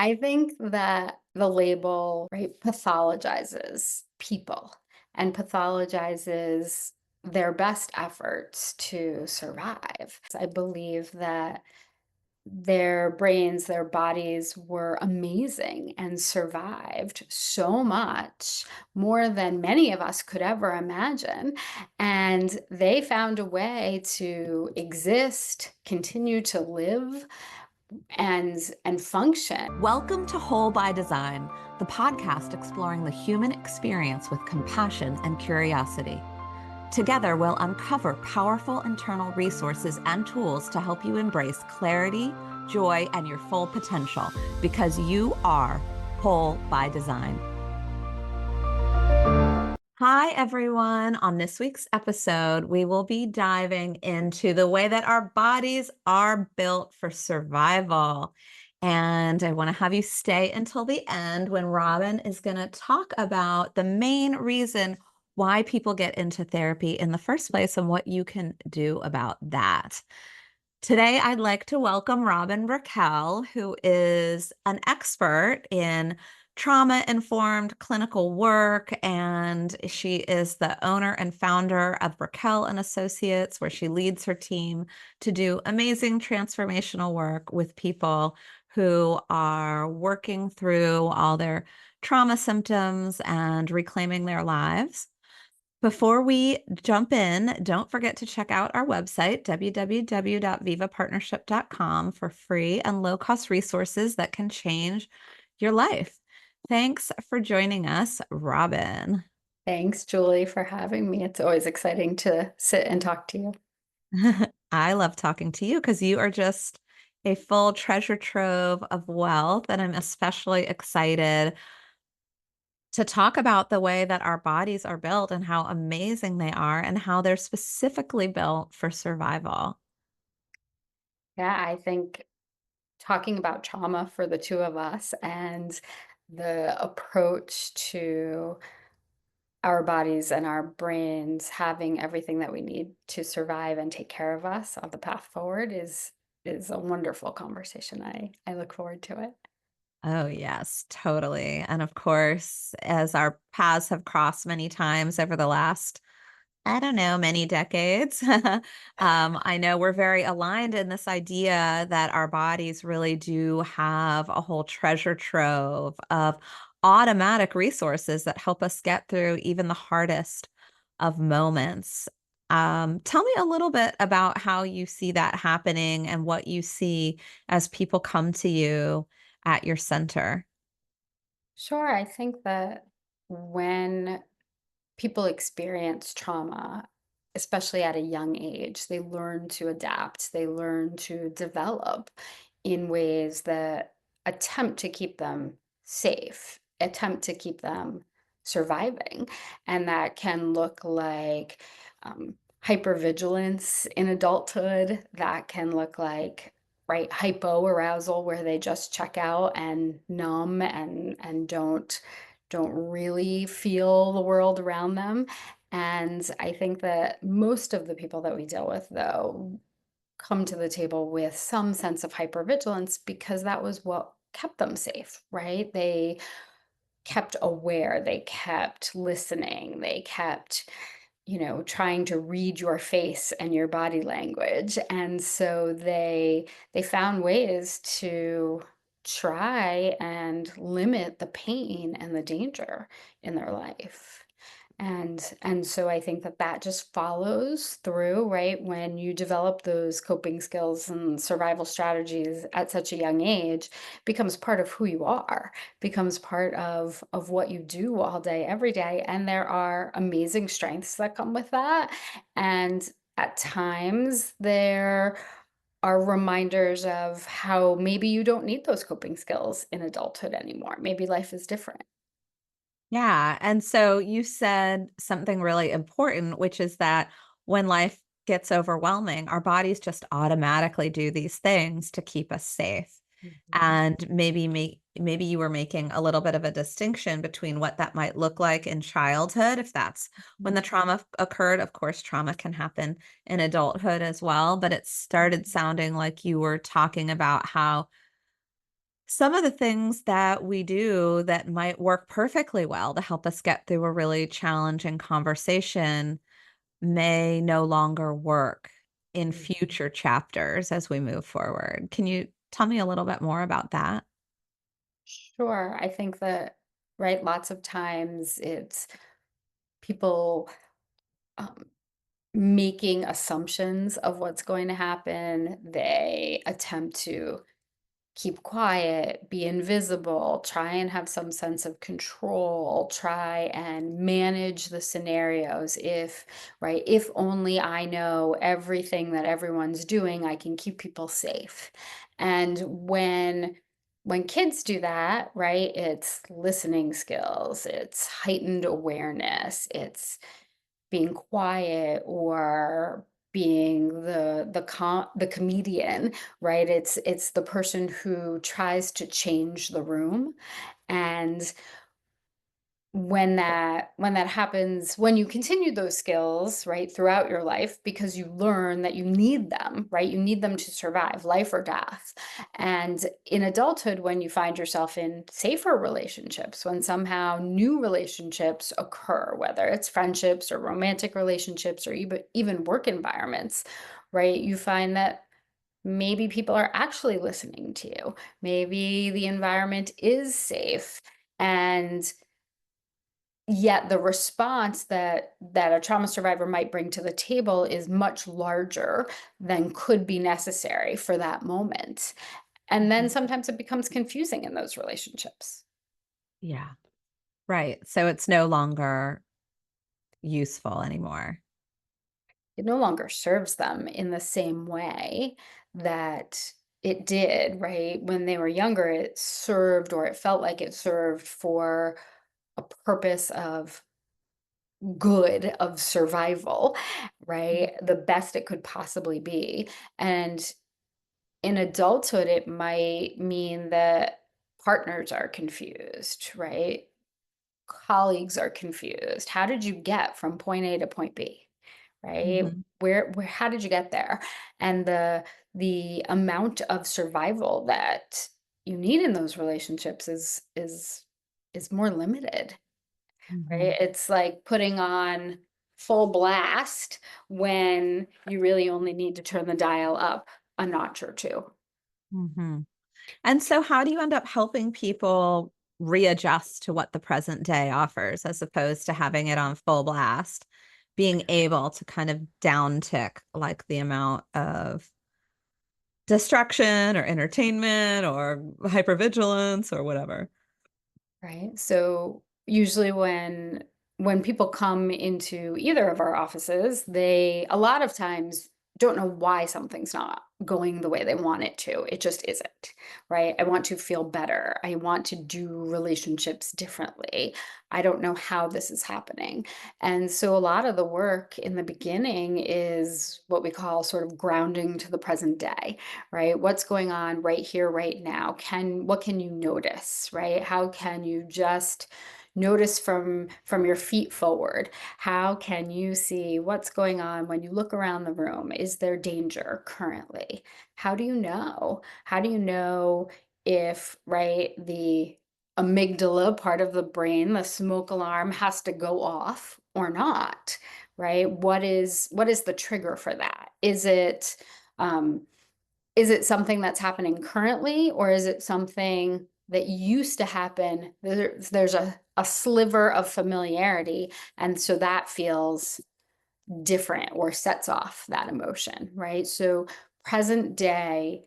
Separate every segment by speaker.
Speaker 1: I think that the label, right, pathologizes people and pathologizes their best efforts to survive. I believe that their brains, their bodies were amazing and survived so much more than many of us could ever imagine. And they found a way to exist, continue to live, and function.
Speaker 2: Welcome to Whole by Design, the podcast exploring the human experience with compassion and curiosity. Together, we'll uncover powerful internal resources and tools to help you embrace clarity, joy, and your full potential because you are whole by design. Hi, everyone. On this week's episode, we will be diving into the way that our bodies are built for survival. And I want to have you stay until the end when Robyn is going to talk about the main reason why people get into therapy in the first place and what you can do about that. Today, I'd like to welcome Robyn Brickel, who is an expert in trauma-informed clinical work, and she is the owner and founder of Brickel and Associates, where she leads her team to do amazing transformational work with people who are working through all their trauma symptoms and reclaiming their lives. Before we jump in, don't forget to check out our website, www.vivapartnership.com, for free and low-cost resources that can change your life. Thanks for joining us, Robyn.
Speaker 1: Thanks, Julie, for having me. It's always exciting to sit and talk to you.
Speaker 2: I love talking to you because you are just a full treasure trove of wealth, and I'm especially excited to talk about the way that our bodies are built and how amazing they are and how they're specifically built for survival.
Speaker 1: Yeah, I think talking about trauma for the two of us and the approach to our bodies and our brains having everything that we need to survive and take care of us on the path forward is a wonderful conversation. I look forward to it.
Speaker 2: Oh, yes, totally. And of course, as our paths have crossed many times over the last, I don't know, many decades, I know we're very aligned in this idea that our bodies really do have a whole treasure trove of automatic resources that help us get through even the hardest of moments. Tell me a little bit about how you see that happening and what you see as people come to you at your center.
Speaker 1: Sure, I think that when people experience trauma, especially at a young age, they learn to adapt, they learn to develop in ways that attempt to keep them safe, attempt to keep them surviving. And that can look like hypervigilance in adulthood, that can look like right hypoarousal where they just check out and numb and don't really feel the world around them. And I think that most of the people that we deal with, though, come to the table with some sense of hypervigilance because that was what kept them safe, right? They kept aware, they kept listening, they kept trying to read your face and your body language. And so they found ways to try and limit the pain and the danger in their life. And so I think that that just follows through, right? When you develop those coping skills and survival strategies at such a young age, becomes part of who you are, becomes part of what you do all day, every day. And there are amazing strengths that come with that. And at times there are reminders of how maybe you don't need those coping skills in adulthood anymore. Maybe life is different.
Speaker 2: Yeah. And so you said something really important, which is that when life gets overwhelming, our bodies just automatically do these things to keep us safe.
Speaker 1: Mhm.
Speaker 2: And maybe you were making a little bit of a distinction between what that might look like in childhood, if that's when the trauma occurred. Of course, trauma can happen in adulthood as well, but it started sounding like you were talking about how Some of the things that we do that might work perfectly well to help us get through a really challenging conversation may no longer work in
Speaker 1: Mm.
Speaker 2: future chapters as we move forward. Can you tell me a little bit more about that?
Speaker 1: Sure. I think that, right, lots of times it's people um, making assumptions of what's going to happen. They attempt to keep quiet, be invisible, try and have some sense of control, try and manage the scenarios. If, right, if only I know everything that everyone's doing, I can keep people safe. And when kids do that, right, it's listening skills, it's heightened awareness, it's being quiet or being the comedian, right? It's the person who tries to change the room. And when that happens, when you continue those skills, right, throughout your life, because you learn that you need them, right, you need them to survive life or death. And in adulthood, when you find yourself in safer relationships, when somehow new relationships occur, whether it's friendships or romantic relationships or even work environments, right, you find that maybe people are actually listening to you, maybe the environment is safe. And yet the response that a trauma survivor might bring to the table is much larger than could be necessary for that moment. And then
Speaker 2: Mhm.
Speaker 1: sometimes it becomes confusing in those relationships.
Speaker 2: Yeah. Right. So it's no longer useful anymore.
Speaker 1: It no longer serves them in the same way that it did, right? When they were younger, it served, or it felt like it served for a purpose of good, of survival, right? The best it could possibly be. And in adulthood, it might mean that partners are confused, right? Colleagues are confused. How did you get from point A to point B? Right?
Speaker 2: Mhm.
Speaker 1: Where how did you get there? And the amount of survival that you need in those relationships is more limited, right?
Speaker 2: Mhm.
Speaker 1: It's like putting on full blast when you really only need to turn the dial up a notch or two.
Speaker 2: Mhm. And so how do you end up helping people readjust to what the present day offers as opposed to having it on full blast? Being able to kind of downtick like the amount of distraction or entertainment or hypervigilance or whatever.
Speaker 1: Right. So usually when people come into either of our offices, they a lot of times don't know why something's not going the way they want it to. It just isn't. Right? I want to feel better. I want to do relationships differently. I don't know how this is happening. And so a lot of the work in the beginning is what we call sort of grounding to the present day, right? What's going on right here, right now? What can you notice, right? How can you just notice from your feet forward? How can you see what's going on when you look around the room? Is there danger currently? How do you know? How do you know if, right, the amygdala part of the brain, the smoke alarm has to go off or not, right? What is the trigger for that? Um, is it something that's happening currently, or is it something that used to happen? There's a sliver of familiarity, and so that feels different or sets off that emotion, right? So present day,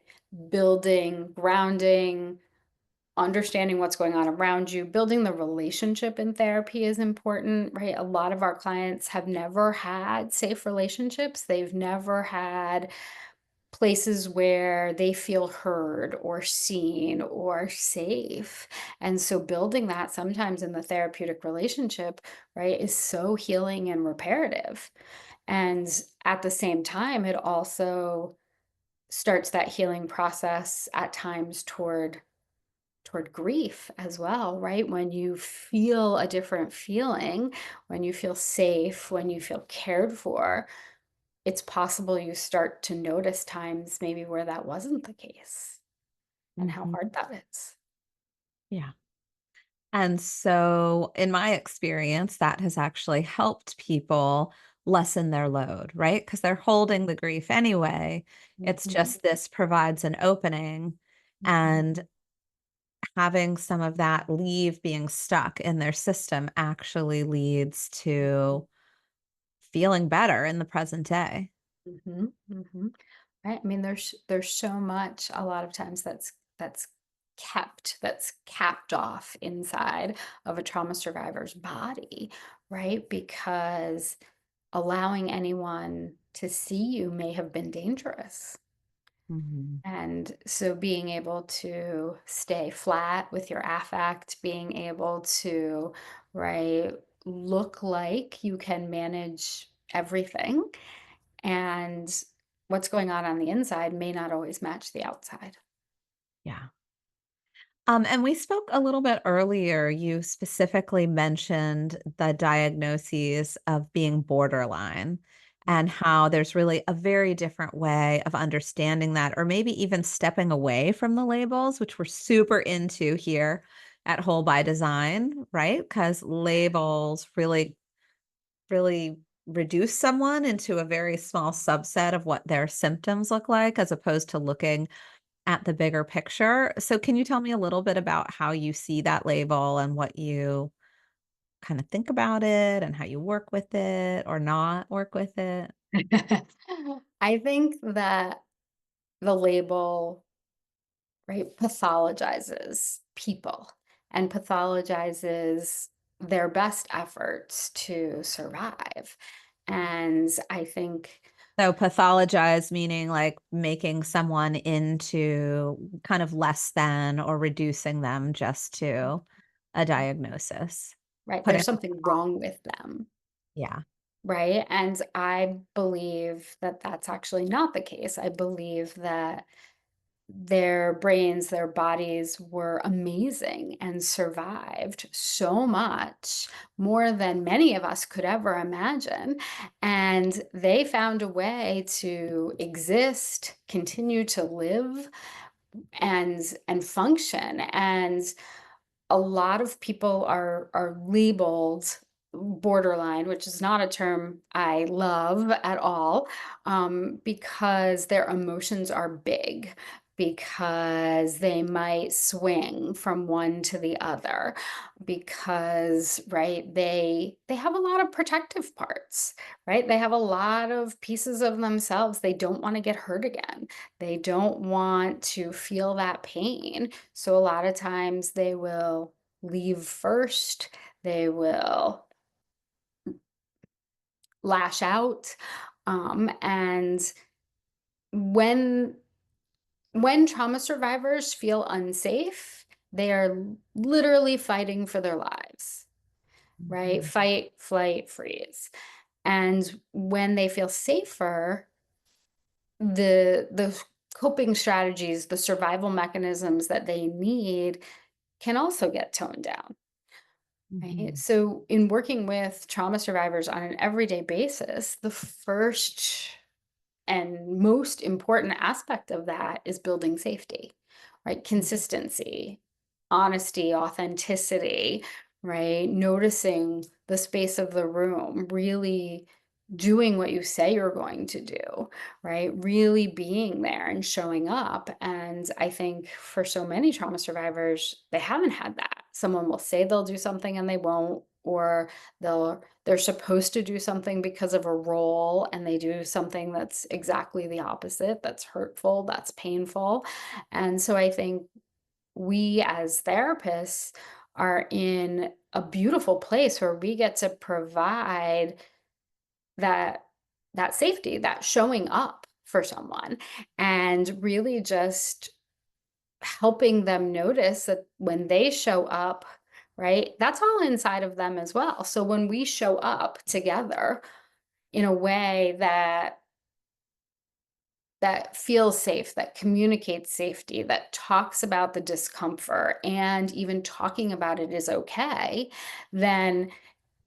Speaker 1: building, grounding, understanding what's going on around you, building the relationship in therapy is important, right? A lot of our clients have never had safe relationships. They've never had places where they feel heard or seen or safe. And so building that sometimes in the therapeutic relationship, right, is so healing and reparative. And at the same time, it also starts that healing process at times toward grief as well, right? When you feel a different feeling, when you feel safe, when you feel cared for, it's possible you start to notice times maybe where that wasn't the case. and how
Speaker 2: Mhm.
Speaker 1: hard that is.
Speaker 2: Yeah. And so, in my experience, that has actually helped people lessen their load, right? Because they're holding the grief anyway. It's
Speaker 1: Mhm,
Speaker 2: just this provides an opening,
Speaker 1: mhm,
Speaker 2: and having some of that leave being stuck in their system actually leads
Speaker 1: mhm,
Speaker 2: to feeling better in the present day.
Speaker 1: mhm, mhm. Right, I mean, there's so much a lot of times that's that's capped off inside of a trauma survivor's body, right? Because allowing anyone to see you may have been dangerous.
Speaker 2: Mhm.
Speaker 1: And so being able to stay flat with your affect, being able to, right, look like you can manage everything and what's going on the inside may not always match the outside.
Speaker 2: Yeah. And we spoke a little bit earlier. You specifically mentioned the diagnoses of being borderline and how there's really a very different way of understanding that, or maybe even stepping away from the labels, which we're super into here at Whole by Design, right? Because labels really reduce someone into a very small subset of what their symptoms look like, as opposed to looking at the bigger picture. So can you tell me a little bit about how you see that label and what you kind of think about it and how you work with it or not work with it?
Speaker 1: I think that the label, right, pathologizes people and pathologizes their best efforts to survive. And I think
Speaker 2: So pathologize meaning like making someone into kind of less than or reducing them just to a diagnosis.
Speaker 1: right,
Speaker 2: Putting
Speaker 1: there's something wrong with them,
Speaker 2: yeah.
Speaker 1: right? And I believe that that's actually not the case. I believe that their brains, their bodies were amazing and survived so much more than many of us could ever imagine. And they found a way to exist, continue to live and function. And a lot of people are labeled borderline, which is not a term I love at all, because their emotions are big, because they might swing from one to the other, because right they have a lot of protective parts, right? They have a lot of pieces of themselves they don't want to get hurt again. They don't want to feel that pain, so a lot of times they will leave first, they will lash out. And when trauma survivors feel unsafe, they are literally fighting for their lives, right?
Speaker 2: Mhm.
Speaker 1: Fight, flight, freeze. And when they feel safer, the coping strategies, the survival mechanisms that they need can also get toned down. Right.
Speaker 2: Mhm.
Speaker 1: So, in working with trauma survivors on an everyday basis, the first and most important aspect of that is building safety, right?
Speaker 2: Mhm.
Speaker 1: Consistency, honesty, authenticity, right? Noticing the space of the room, really doing what you say you're going to do, right? Really being there and showing up. And I think for so many trauma survivors, they haven't had that. Someone will say they'll do something and they won't, or they're supposed to do something because of a role and they do something that's exactly the opposite, that's hurtful, that's painful. And so I think we as therapists are in a beautiful place where we get to provide that safety, that showing up for someone, and really just helping them notice that when they show up, right, that's all inside of them as well. So when we show up together in a way that feels safe, that communicates safety, that talks about the discomfort, and even talking about it is okay, then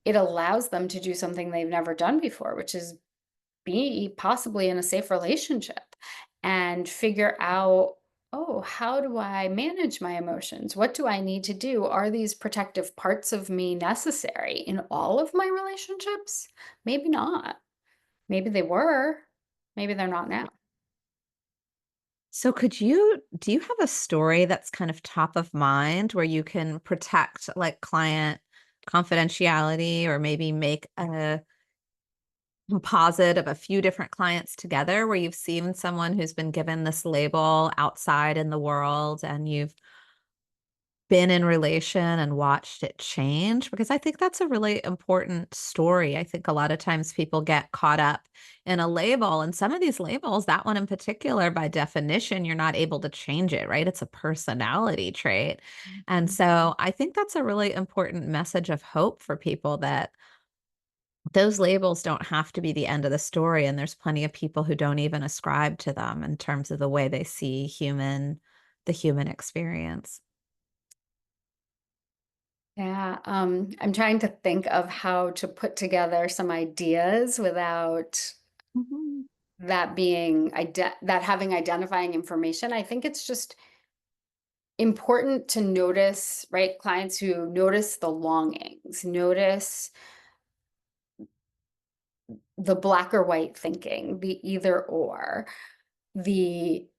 Speaker 1: it allows them to do something they've never done before, which is be possibly in a safe relationship and figure out, oh, how do I manage my emotions? What do I need to do? Are these protective parts of me necessary in all of my relationships? Maybe not. Maybe they were. Maybe they're not now.
Speaker 2: So do you have a story that's kind of top of mind where you can protect like client confidentiality or maybe make a composite of a few different clients together where you've seen someone who's been given this label outside in the world and you've been in relation and watched it change? Because I think that's a really important story. I think a lot of times people get caught up in a label, and some of these labels, that one in particular, by definition, you're not able to change it, right? It's a personality trait. And
Speaker 1: Mhm.
Speaker 2: so I think that's a really important message of hope for people that those labels don't have to be the end of the story. And there's plenty of people who don't even ascribe to them in terms of the way they see the human experience.
Speaker 1: Yeah, I'm trying to think of how to put together some ideas without
Speaker 2: Mhm.
Speaker 1: that being that having identifying information. I think it's just important to notice, right? Clients who notice the longings, notice the black or white thinking, the either or, the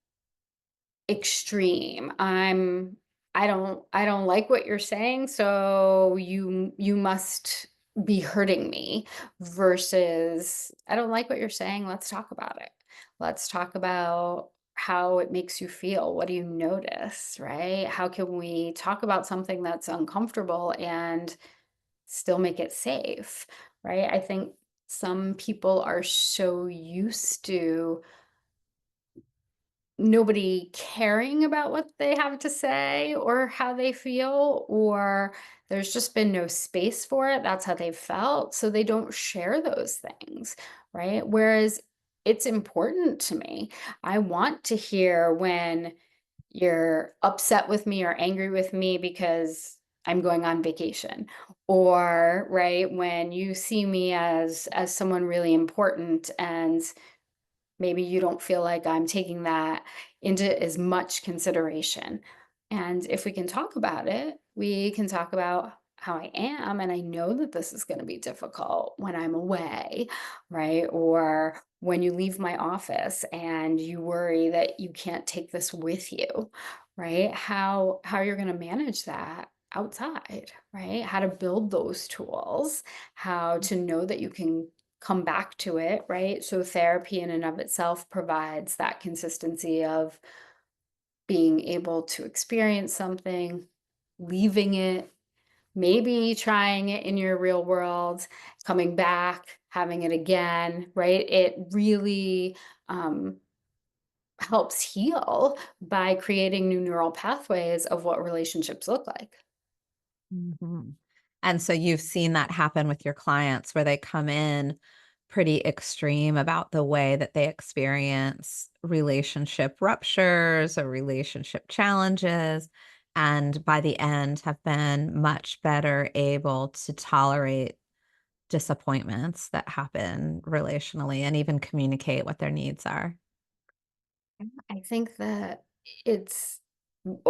Speaker 1: extreme. I don't like what you're saying, so you must be hurting me versus I don't like what you're saying, let's talk about it. Let's talk about how it makes you feel. What do you notice, right? How can we talk about something that's uncomfortable and still make it safe, right? I think some people are so used to nobody caring about what they have to say or how they feel, or there's just been no space for it. That's how they felt. So they don't share those things, right? Whereas it's important to me. I want to hear when you're upset with me or angry with me because I'm going on vacation, or right when you see me as someone really important and maybe you don't feel like I'm taking that into as much consideration. And if we can talk about it, we can talk about how I am. And I know that this is going to be difficult when I'm away, right? Or when you leave my office and you worry that you can't take this with you, right? How you're going to manage that outside, right? How to build those tools, how to know that you can come back to it, right? So therapy in and of itself provides that consistency of being able to experience something, leaving it, maybe trying it in your real world, coming back, having it again, right? It really helps heal by creating new neural pathways of what relationships look like.
Speaker 2: Mhm. And so you've seen that happen with your clients where they come in pretty extreme about the way that they experience relationship ruptures or relationship challenges, and by the end have been much better able to tolerate disappointments that happen relationally and even communicate what their needs are.
Speaker 1: I think that it's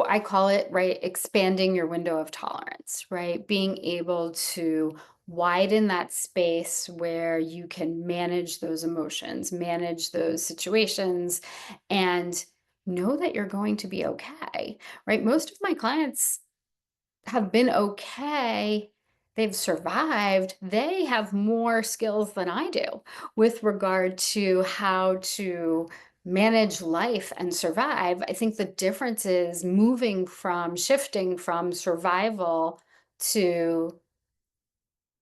Speaker 1: I call it, right, expanding your window of tolerance, right? Being able to widen that space where you can manage those emotions, manage those situations, and know that you're going to be okay, right? Most of my clients have been okay. They've survived. They have more skills than I do with regard to how to manage life and survive. I think the difference is shifting from survival to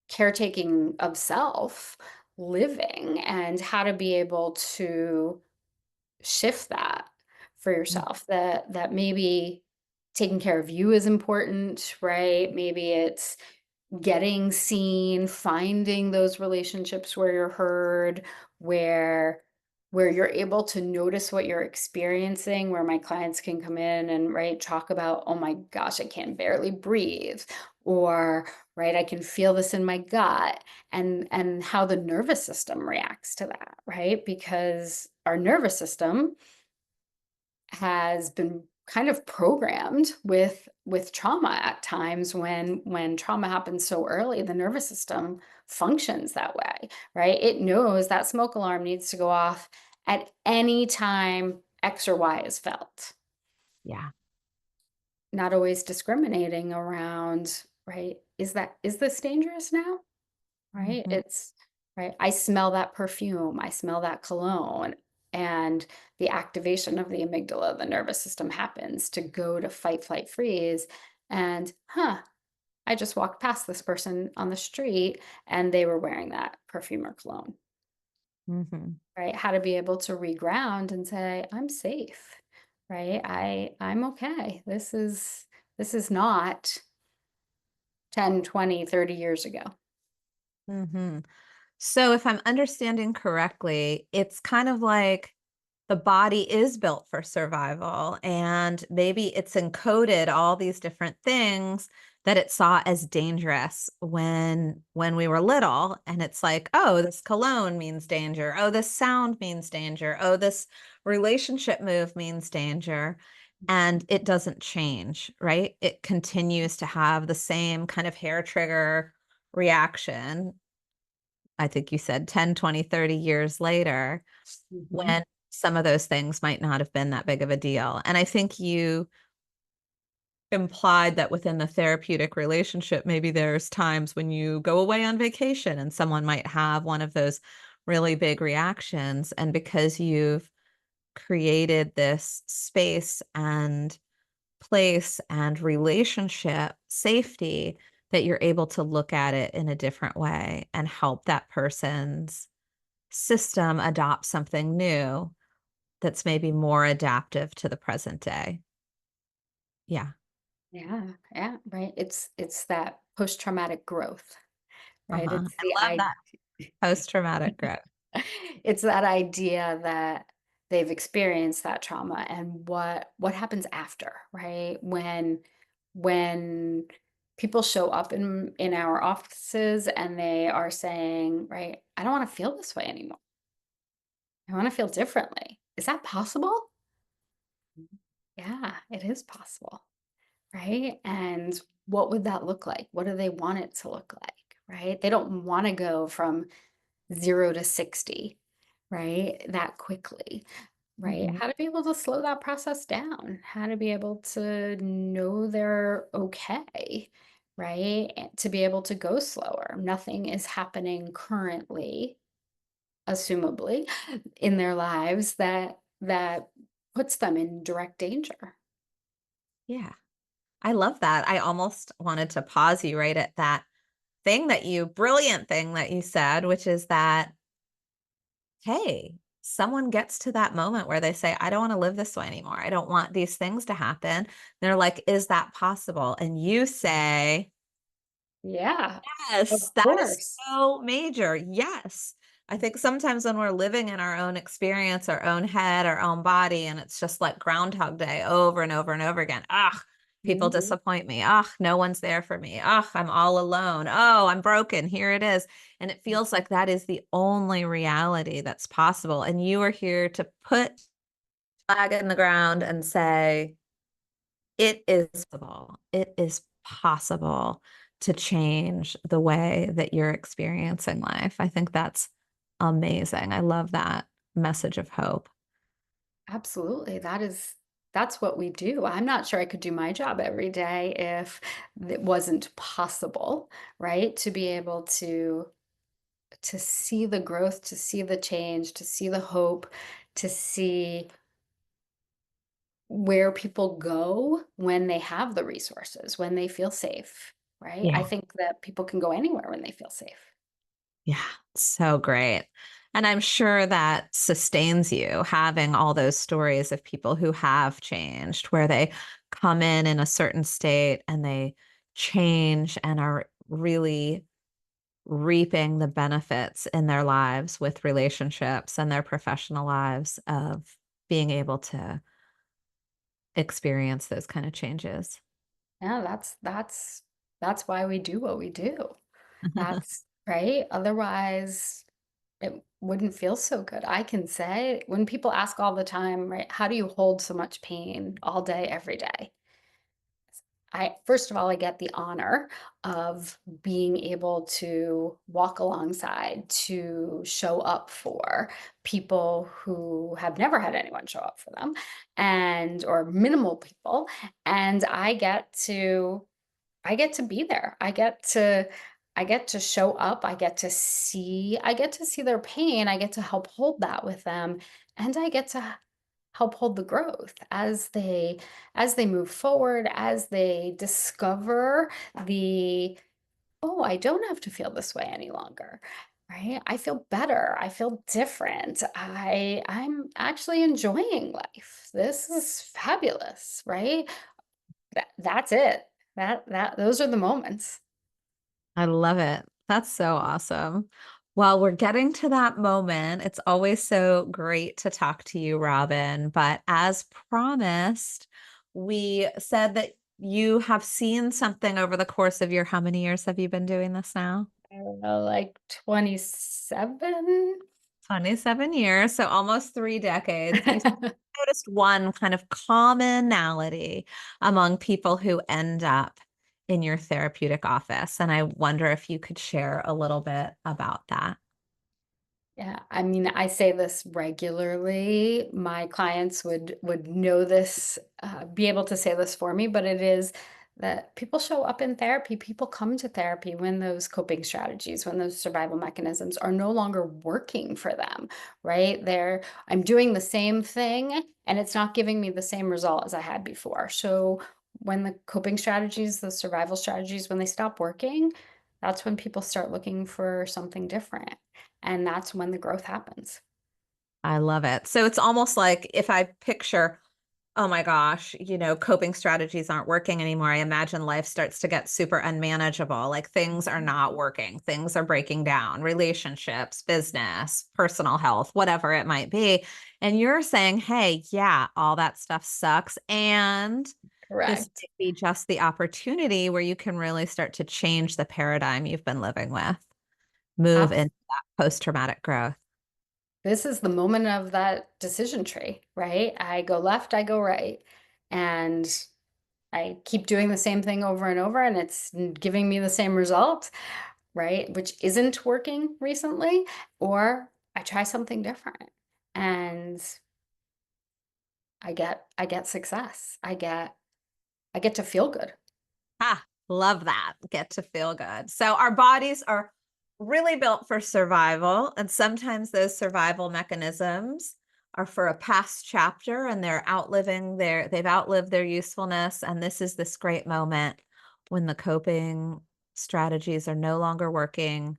Speaker 1: caretaking of self, living, and how to be able to shift that for yourself, that maybe taking care of you is important, right? Maybe it's getting seen, finding those relationships where you're heard, where where you're able to notice what you're experiencing, where my clients can come in and right talk about, oh my gosh, I can barely breathe, or right, I can feel this in my gut, and how the nervous system reacts to that, right? Because our nervous system has been kind of programmed with trauma at times. When trauma happens so early, the nervous system functions that way, right? It knows that smoke alarm needs to go off at any time X or Y is felt,
Speaker 2: Yeah.
Speaker 1: not always discriminating around, right? Is this dangerous now? Right?
Speaker 2: Mhm.
Speaker 1: It's right. I smell that perfume, I smell that cologne, and the activation of the amygdala, the nervous system happens to go to fight, flight, freeze. And, I just walked past this person on the street and they were wearing that perfume or cologne,
Speaker 2: Mhm.
Speaker 1: right? How to be able to reground and say, I'm safe, right? I'm okay. This is not 10, 20, 30 years ago.
Speaker 2: Mhm. So if I'm understanding correctly, it's kind of like the body is built for survival and maybe it's encoded all these different things that it saw as dangerous when we were little, and it's like, "Oh, this cologne means danger. Oh, this sound means danger. Oh, this relationship move means danger." And it doesn't change, right? It continues to have the same kind of hair trigger reaction. I think you said 10, 20, 30 years later,
Speaker 1: Mhm.
Speaker 2: when some of those things might not have been that big of a deal. And I think you implied that within the therapeutic relationship, maybe there's times when you go away on vacation and someone might have one of those really big reactions. And because you've created this space and place and relationship safety, that you're able to look at it in a different way and help that person's system adopt something new that's maybe more adaptive to the present day. Yeah.
Speaker 1: Yeah, yeah, right. It's that post-traumatic growth, right?
Speaker 2: Uh-huh.
Speaker 1: It's the
Speaker 2: I love
Speaker 1: I
Speaker 2: that. Post-traumatic growth.
Speaker 1: it's that idea that they've experienced that trauma and what happens after, right? When people show up in our offices and they are saying, right, I don't want to feel this way anymore. I want to feel differently. Is that possible? Yeah, it is possible. Right? And what would that look like? What do they want it to look like? Right? They don't want to go from 0 to 60, right? That quickly, right?
Speaker 2: Mhm.
Speaker 1: How to be able to slow that process down, how to be able to know they're okay, right? And to be able to go slower. Nothing is happening currently, assumably, in their lives that puts them in direct danger.
Speaker 2: Yeah. I love that. I almost wanted to pause you right at that brilliant thing that you said, which is that, hey, someone gets to that moment where they say, I don't want to live this way anymore. I don't want these things to happen. They're like, is that possible? And you say,
Speaker 1: Yeah, of
Speaker 2: yes, that is
Speaker 1: course.
Speaker 2: so major. Yes. I think sometimes when we're living in our own experience, our own head, our own body, and it's just like Groundhog Day over and over and over again. Ugh, people
Speaker 1: Mhm.
Speaker 2: disappoint me. Ugh, no one's there for me. Ugh, I'm all alone. Oh, I'm broken. Here it is. And it feels like that is the only reality that's possible. And you are here to put flag in the ground and say, it is possible. It is possible to change the way that you're experiencing life. I think that's amazing. I love that message of hope.
Speaker 1: Absolutely. That's what we do. I'm not sure I could do my job every day if it wasn't possible, right? To be able to see the growth, to see the change, to see the hope, to see where people go when they have the resources, when they feel safe, right? I
Speaker 2: Yeah.
Speaker 1: think that people can go anywhere when they feel safe.
Speaker 2: Yeah. So great. And I'm sure that sustains you having all those stories of people who have changed, where they come in a certain state and they change and are really reaping the benefits in their lives with relationships and their professional lives of being able to experience those kind of changes.
Speaker 1: Yeah, that's why we do what we do. That's right. Otherwise, it wouldn't feel so good. I can say when people ask all the time, right, how do you hold so much pain all day, every day? I first of all, I get the honor of being able to walk alongside, to show up for people who have never had anyone show up for them and or minimal people. And I get to be there. I get to show up. I get to see their pain. I get to help hold that with them. And I get to help hold the growth as they move forward, as they discover the, oh, I don't have to feel this way any longer. Right? I feel better. I feel different. I'm actually enjoying life. This is fabulous, right? That's it. That those are the moments.
Speaker 2: I love it. That's so awesome. Well, we're getting to that moment. It's always so great to talk to you, Robin. But as promised, we said that you have seen something over the course of your how many years have you been doing this now?
Speaker 1: I don't know, like 27?
Speaker 2: 27 years, so almost 3 decades. You noticed one kind of commonality among people who end up in your therapeutic office, and I wonder if you could share a little bit about that.
Speaker 1: Yeah, I mean, I say this regularly. My clients would know this, be able to say this for me, but it is that people show up in therapy. People come to therapy when those coping strategies, when those survival mechanisms are no longer working for them, right? I'm doing the same thing and it's not giving me the same result as I had before. So when the coping strategies, the survival strategies, when they stop working, that's when people start looking for something different. And that's when the growth happens.
Speaker 2: I love it. So it's almost like if I picture, oh my gosh, coping strategies aren't working anymore. I imagine life starts to get super unmanageable. Like things are not working, things are breaking down, relationships, business, personal health, whatever it might be. And you're saying, hey, yeah, all that stuff sucks. And this
Speaker 1: Correct.
Speaker 2: might be just the opportunity where you can really start to change the paradigm you've been living with, move
Speaker 1: Abs-
Speaker 2: into that post traumatic growth.
Speaker 1: this is the moment of that decision tree, right? I go left, I go right. And I keep doing the same thing over and over, and it's giving me the same result, right? Which isn't working recently, or I try something different. And I get success. I get to feel good.
Speaker 2: Ah, love that. Get to feel good. So our bodies are really built for survival, and sometimes those survival mechanisms are for a past chapter and they've outlived their usefulness, and this is this great moment when the coping strategies are no longer working,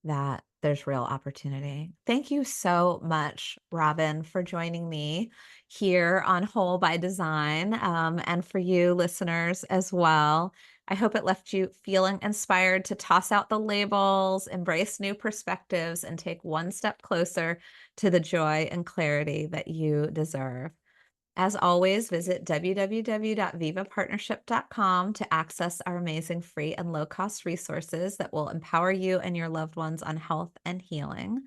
Speaker 2: that there's real opportunity. Thank you so much, Robin, for joining me here on Whole by Design, and for you listeners as well. I hope it left you feeling inspired to toss out the labels, embrace new perspectives, and take one step closer to the joy and clarity that you deserve. As always, visit www.vivapartnership.com to access our amazing free and low cost resources that will empower you and your loved ones on health and healing.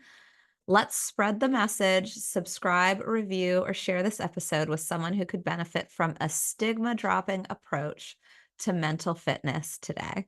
Speaker 2: Let's spread the message, subscribe, review, or share this episode with someone who could benefit from a stigma dropping approach to mental fitness today.